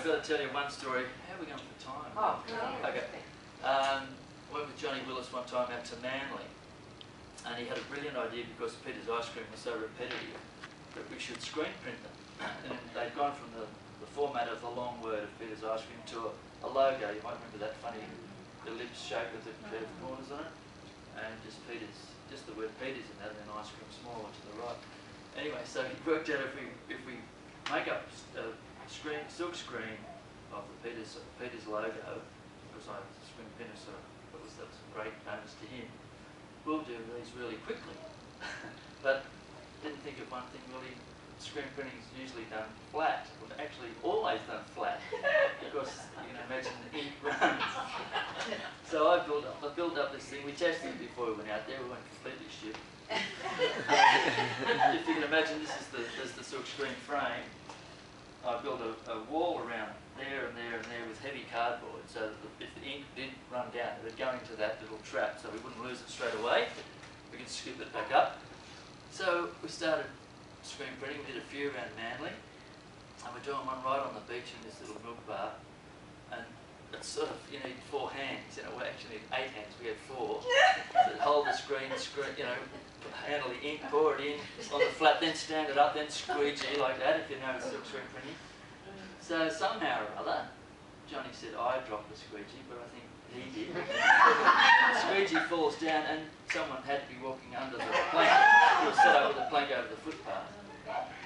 got to tell you one story. How are we going for time? Oh, yeah. Okay. Went with Johnny Willis one time out to Manly, and he had a brilliant idea because Peter's ice cream was so repetitive that we should screen print them. And they'd gone from the format of the long word of Peter's ice cream to a logo. You might remember that funny ellipse shape with the curved corners on it, and just the word Peter's in that, and then ice cream smaller to the right. Anyway, so he worked out if we make up a silk screen of the Peter's logo, because I was a screen printer, so that was a great bonus to him. We'll do these really quickly, but didn't think of one thing really. Screen printing is usually done flat, well, actually always done flat, because you can imagine the ink runs. So I built up this thing. We tested it before we went out there. We weren't completely shit. If you can imagine, this is the silk screen frame. I built a wall around there and there and there with heavy cardboard, so that if the ink did run down, it would go into that little trap, so we wouldn't lose it straight away. We could scoop it back up. So we started screen printing. We did a few around Manly, and we're doing one right on the beach in this little milk bar, and it's sort of, you need 4 hands, we actually need 8 hands, we had 4. So hold the screen, handle the ink, pour it in on the flat, then stand it up, then squeegee like that, if you know silk screen printing. So somehow or other, Johnny said I dropped the squeegee, but I think he did. The squeegee falls down, and someone had to be walking under the plank. He was set up with a plank over the footpath.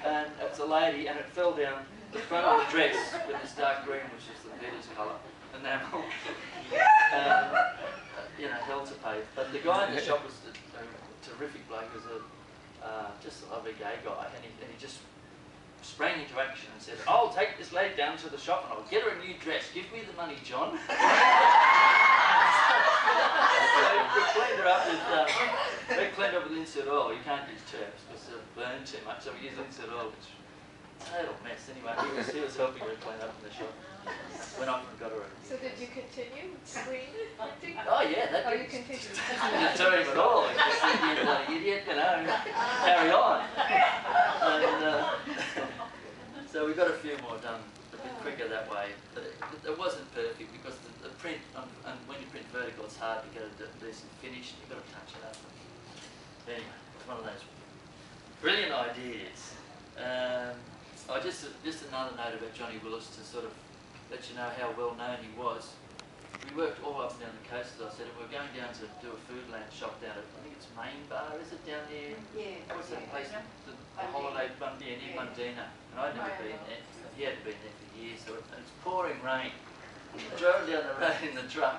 And it's a lady, and it fell down the front of the dress with this dark green, which is the Peter's colour, enamel. Hell to pay. But the guy in the shop was a terrific bloke. He was just a lovely gay guy, and he just sprang into action and said, "I'll take this lady down to the shop and I'll get her a new dress. Give me the money, John." So we cleaned her up with linseed oil. You can't use turps because they'll burn too much, so we use linseed oil, which is a total mess. Anyway, he was helping her clean up in the shop. Went off and got her a... So did you continue screen printing? Oh yeah, that you continued. didn't deter him at all. He just said, "You bloody idiot, carry on." And, so we got a few more done a bit quicker that way, but it wasn't perfect because the print, and when you print vertical, it's hard to get a decent finish. You've got to touch it up. Anyway, it's one of those brilliant ideas. Just another note about Johnny Willis to sort of let you know how well known he was. We worked all up and down the coast, as I said, and we were going down to do a Foodland shop down at, I think it's Main Bar, is it down there? Yeah. What's that place? The holiday bun near Mundina. And I'd never been there. He hadn't been there for years, so it's pouring rain. We drove down the road in the truck,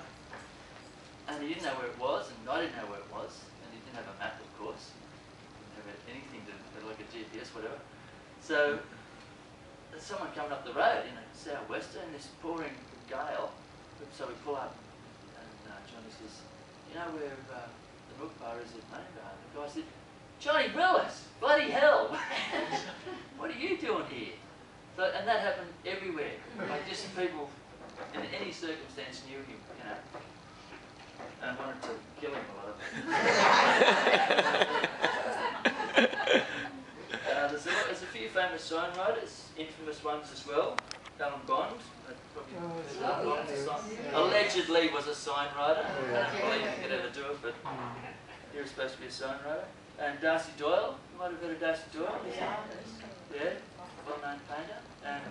and he didn't know where it was, and I didn't know where it was, and he didn't have a map, of course. He didn't have anything like a GPS, whatever. So there's someone coming up the road in a southwester in this pouring gale. So we pull up, and Johnny says, "You know where the milk bar is at Main Bar?" And the guy said, "Johnny Willis, bloody hell! What are you doing here?" So, and that happened everywhere. Like just people in any circumstance knew him, and wanted to kill him a lot of them. There's a few famous sign writers, infamous ones as well. Alan Bond, allegedly was a sign writer. I don't believe he could ever do it, but he was supposed to be a sign writer. And Darcy Doyle, you might have heard of Darcy Doyle. Yeah, well-known painter. And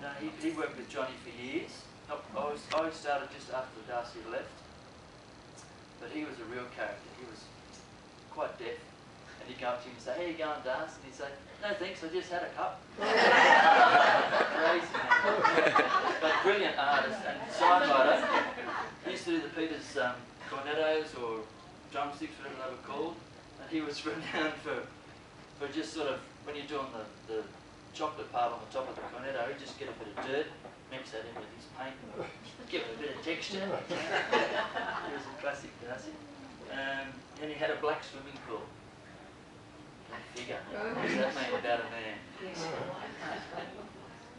he worked with Johnny for years. I started just after Darcy left, but he was a real character. He was quite deaf. And he'd go up to him and say, "How you going, Darcy?" And he'd say, "No thanks, I just had a cup." Crazy man. But brilliant artist and sign writer. He used to do the Peter's cornetos or drumsticks, whatever they were called. And he was renowned for just sort of, when you're doing the chocolate part on the top of the cornetto, he'd just get a bit of dirt, mix that in with his paint, and give it a bit of texture. He was a classic Darcy. And he had a black swimming pool. Figure. What does that mean about a man?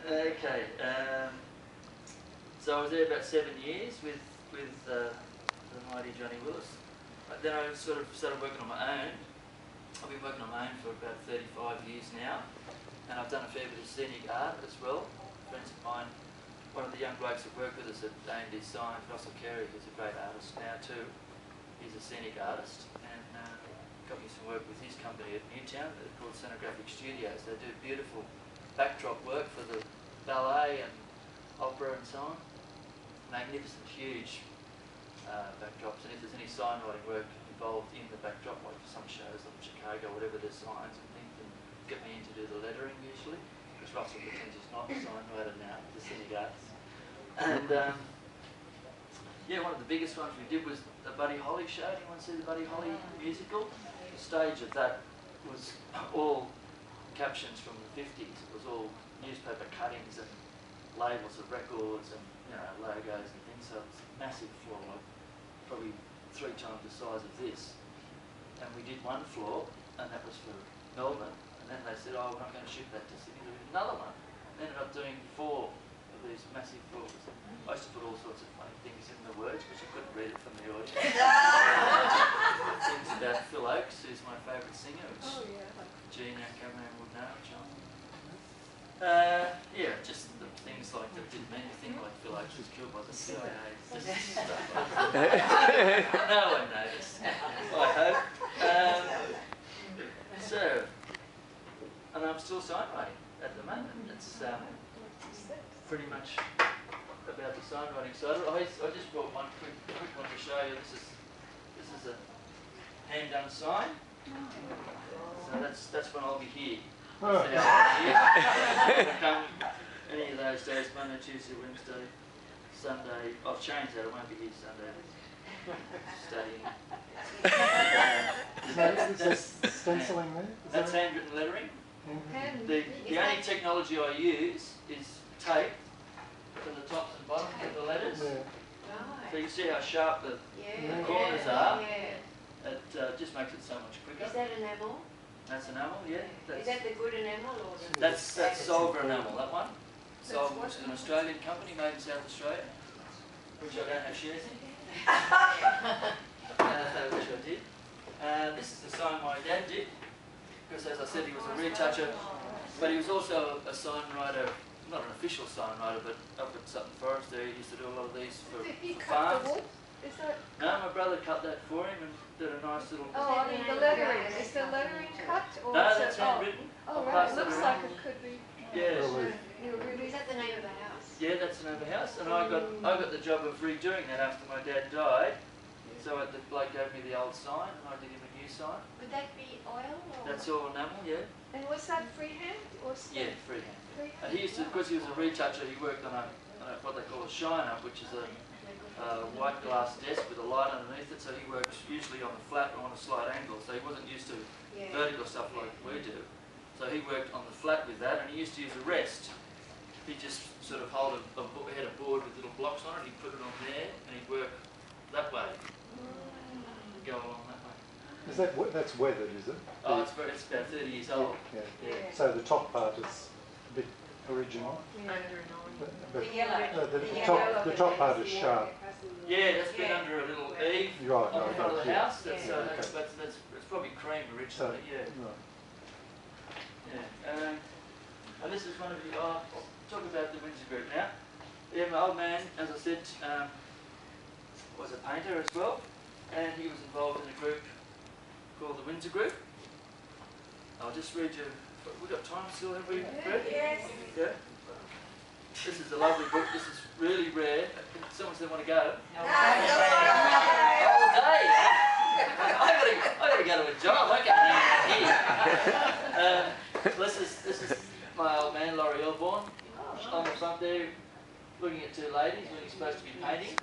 Okay. So I was there about 7 years with the mighty Johnny Willis. Then I sort of started working on my own. I've been working on my own for about 35 years now, and I've done a fair bit of scenic art as well. Friends of mine one of the young blokes that work with us at A&D Sign, Russell Carey, who's a great artist now too. He's a scenic artist, and got me some work with his company at Newtown. They're called Scenographic Studios. They do beautiful backdrop work for the ballet and opera and so on. Magnificent, huge backdrops. And if there's any signwriting work involved in the backdrop, like some shows like Chicago, whatever, there's signs and things, and get me in to do the lettering usually, because Russell pretends he's not a signwriter now, the scenic artist. And yeah, one of the biggest ones we did was the Buddy Holly show. Do you want to see the Buddy Holly musical? The stage of that was all captions from the 50s. It was all newspaper cuttings and labels of records and, you know, logos and things. So it's a massive floor, like probably 3 times the size of this. And we did one floor, and that was for Melbourne. And then they said, oh, we're not going to shoot that to Sydney. We did another one. And ended up doing 4 of these massive floors. I used to put all sorts of funny things in the words, but you couldn't read it from the audience. Things about Phil Oakes, who's my favourite singer, which Gene, our cameraman, would know, John. Yeah, just the things like that didn't mean anything, like Phil Oakes was killed by the CIA. Just stuff like that. No one noticed, I hope. So, and I'm still signwriting at the moment. It's pretty much about the signwriting side. I just brought one quick one to show you. This is a hand done sign. So that's when I'll be here. Come any of those days, Monday, Tuesday, Wednesday, Sunday. I've changed that. I won't be here Sunday. Studying. That's stenciling there? That's handwritten lettering. The only technology I use is tape for the tops and bottoms of the letters. So you see how sharp the corners are. It just makes it so much quicker. Is that enamel? That's enamel, yeah. Is that the good enamel or the... That's Solver enamel, that one. Solver, which is an Australian company made in South Australia, which I don't have shares in. Which I did. This is the sign my dad did, because as I said, he was a retoucher, but he was also a signwriter, not an official signwriter, but up at Sutton Forest there, he used to do a lot of these for farms. Is that... No, my brother cut that for him and did a nice little... Oh, I mean the lettering. Is the lettering cut? Or No, is that's it... handwritten. Oh, I'll right. pass It that looks around. like it could be... Yeah. Is that the name of the house? Yeah, that's an house, and I got the job of redoing that after my dad died. So the bloke gave me the old sign, and I did him a new sign. Would that be oil or...? That's all enamel, yeah. And was that freehand or... Yeah, freehand. Freehand? And he used to, because he was a retoucher, he worked on what they call a shiner, which is a white glass desk with a light underneath it. So he works usually on a flat or on a slight angle. So he wasn't used to vertical stuff like we do. So he worked on the flat with that, and he used to use a rest. He'd just sort of hold had a board with little blocks on it. He'd put it on there, and he'd work that way. Go along that way. Is that's weathered, is it? Oh, it's about 30 years old. Yeah. So the top part is a bit original. But the top part is sharp. Yeah, that's been under a little eave Right, on the front of the house. Yeah. That's it's probably cream originally. Yeah. Yeah. And this is one of the. I'll talk about the Windsor group now. Yeah, my old man, as I said, was a painter as well, and he was involved in a group called the Windsor Group. I'll just read you. We've got time still, have we, Fred? Yes. Yeah. This is a lovely book. This is really rare. Someone said want to go. No. All day. I got to go to a job. I can't hang here. This is my old man, Laurie Elbourne, on the front there, looking at 2 ladies when he's supposed to be painting.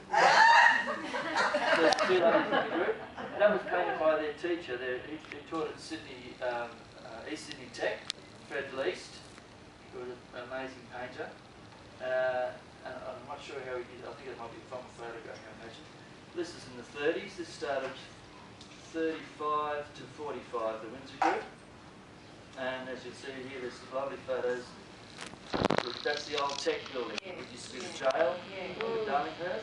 There's 2 ladies in the group. That was painted by their teacher. He taught at Sydney, East Sydney Tech, Fred Least, who was an amazing painter. And I'm not sure how he did. I think it might be from a photograph, I imagine. This is in the 30s. This started 35 to 45, the Windsor Group. And as you see here, there's some lovely photos. That's the old tech building, which used to be the jail in Darlinghurst.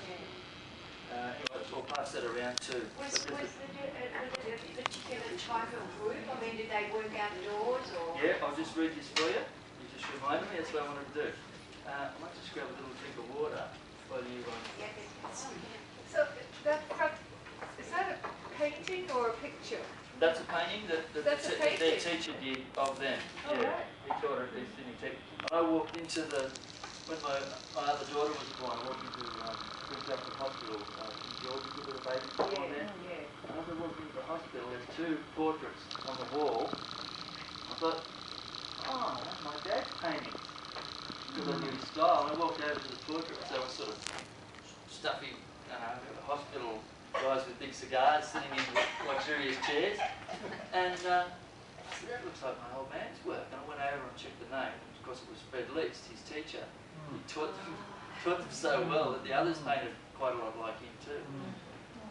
Anyway, we'll pass that around too. Was there a particular type of group? I mean, did they work outdoors or...? Yeah, I'll just read this for you. You just reminded me, that's what I wanted to do. I might just grab a little drink of water while you... So that is that a painting or a picture? That's a painting that That's a their painting. teacher did of them. Oh, Yeah, right. he taught at East Sydney Tech. I walked into when my other daughter was born, I walked into Prince Alfred Hospital in Georgia with a baby born there. And as I walked into the hospital, there's two portraits on the wall. I thought, oh, that's my dad's painting. Because I knew his style. And I walked over to the portraits, they were sort of stuffy, hospital guys with big cigars sitting in luxurious chairs. And I said, that looks like my old man's work. And I went over and checked the name. Of course, it was Fred Least, his teacher. He taught them so well that the others painted quite a lot like him too.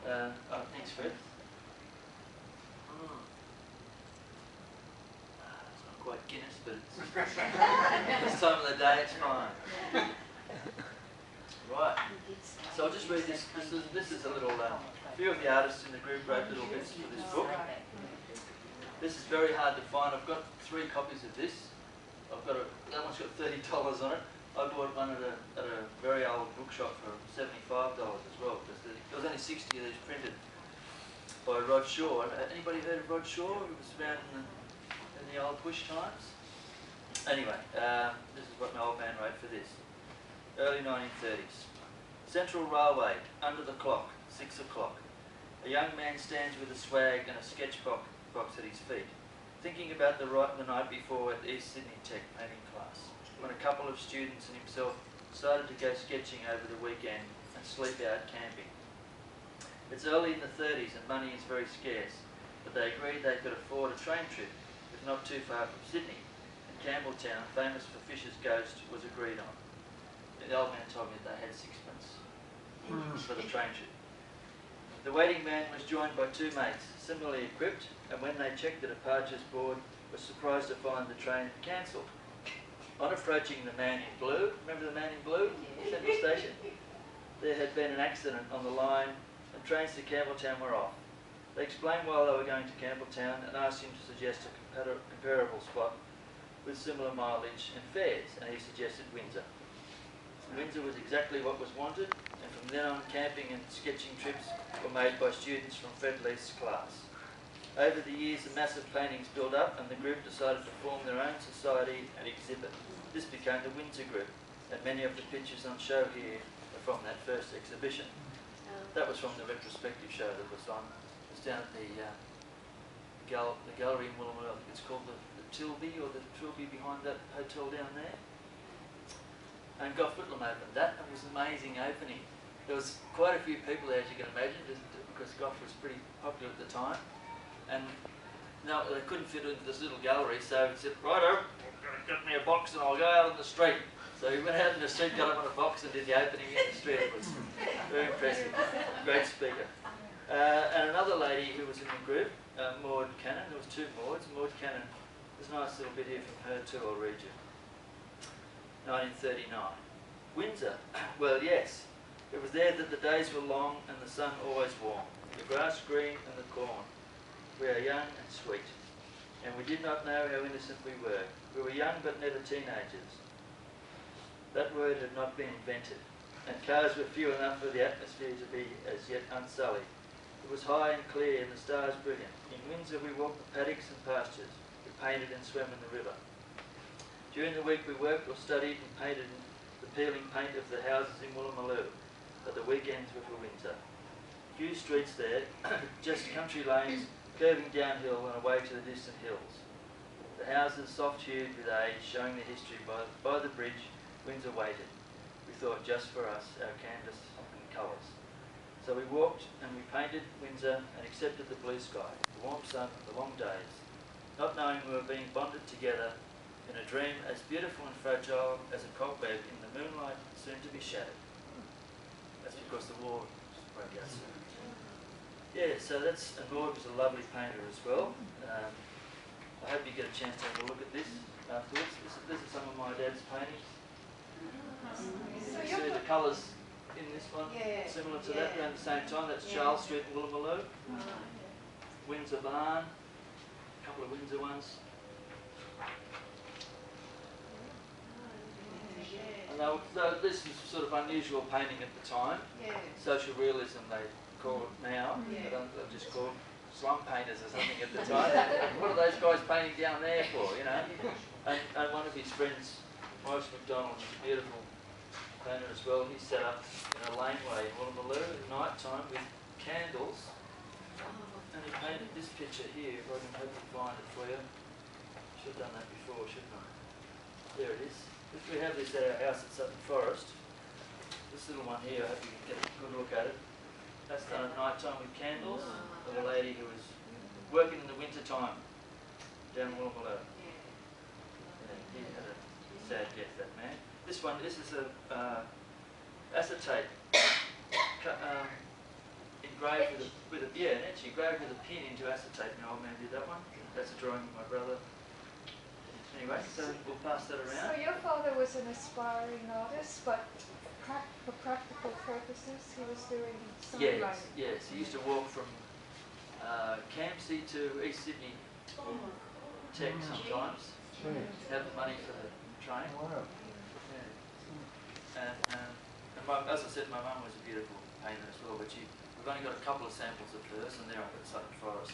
Thanks, Fred. It's not quite Guinness, but it's this time of the day, it's fine. Right. So I'll just read this. This is a little. A few of the artists in the group wrote little bits for this book. This is very hard to find. I've got 3 copies of this. That one's got $30 on it. I bought one at a very old bookshop for $75 as well, because there was only 60 of these printed by Rod Shaw. Anybody heard of Rod Shaw? He was around in the old bush times. Anyway, this is what my old man wrote for this. Early 1930s. Central Railway, under the clock, 6 o'clock. A young man stands with a swag and a sketch box at his feet, thinking about the night before at East Sydney Tech painting class, when a couple of students and himself decided to go sketching over the weekend and sleep out camping. It's early in the 30s and money is very scarce, but they agreed they could afford a train trip, if not too far from Sydney, and Campbelltown, famous for Fisher's Ghost, was agreed on. The old man told me that they had 6pence for the train trip. The waiting man was joined by 2 mates, similarly equipped, and when they checked the departures board, was surprised to find the train cancelled. On approaching the man in blue, remember the man in blue, Central Station? There had been an accident on the line and trains to Campbelltown were off. They explained why they were going to Campbelltown and asked him to suggest a comparable spot with similar mileage and fares, and he suggested Windsor. Windsor was exactly what was wanted, and from then on camping and sketching trips were made by students from Fred Least's class. Over the years the massive paintings built up and the group decided to form their own society and exhibit. This became the Windsor Group, and many of the pictures on show here are from that first exhibition. That was from the retrospective show that was on. It was down at the gallery in Woolloomooloo. I think it's called the Tilby or the Trilby behind that hotel down there. And Gough Whitlam opened that. It was an amazing opening. There was quite a few people there, as you can imagine, because Gough was pretty popular at the time. And no, they couldn't fit into this little gallery, so he said, righto, get me a box and I'll go out on the street. So he went out in the street, got up on a box and did the opening in the street. It was very impressive. Great speaker. And another lady who was in the group, Maud Cannon. There was 2 Mauds. Maud Cannon. There's a nice little bit here from her too, I'll read you. 1939. Windsor. Well, yes. It was there that the days were long and the sun always warm, the grass green and the corn. We are young and sweet, and we did not know how innocent we were. We were young but never teenagers. That word had not been invented, and cars were few enough for the atmosphere to be as yet unsullied. It was high and clear and the stars brilliant. In Windsor we walked the paddocks and pastures. We painted and swam in the river. During the week we worked or studied and painted the peeling paint of the houses in Woolloomooloo, but the weekends were for Windsor. Few streets there, just country lanes curving downhill and away to the distant hills. The houses soft-hued with age, showing the history by the bridge, Windsor waited. We thought just for us, our canvas and colours. So we walked and we painted Windsor and accepted the blue sky, the warm sun, the long days, not knowing we were being bonded together in a dream as beautiful and fragile as a cobweb in the moonlight soon to be shattered. That's because the war broke out soon. Yeah, so that's, and Maud was a lovely painter as well. I hope you get a chance to have a look at this afterwards. This is some of my dad's paintings. So You see the colours in this one, similar to that around the same time. That's Charles Street in Woolloomooloo. Windsor Barn, a couple of Windsor ones. And this was sort of unusual painting at the time. Yeah. Social realism they call it now. Yeah. They're just called slum painters or something at the time. What are those guys painting down there for, you know? And one of his friends, Maurice MacDonald, a beautiful painter as well, he set up in a laneway in Woolloomooloo at night time with candles. And he painted this picture here, if I can hopefully find it for you. Should have done that before, shouldn't I? There it is. If we have this at our house at Sutton Forest, this little one here, I hope you can get a good look at it. That's done at night time with candles of a lady who was working in the winter time down in Woolloomooloo. He had a sad death, that man. This is a acetate engraved with a engraved with a pin into acetate. My old man did that one. That's a drawing of my brother. Anyway, so we'll pass that around. So your father was an aspiring artist, but for practical purposes, he was doing songwriting. Yes. He used to walk from Campsie to East Sydney Tech sometimes. Have the money for the train. Wow. Yeah. And as I said, my mum was a beautiful painter as well, but we've only got a couple of samples of hers, and they're up at Sutton Forest.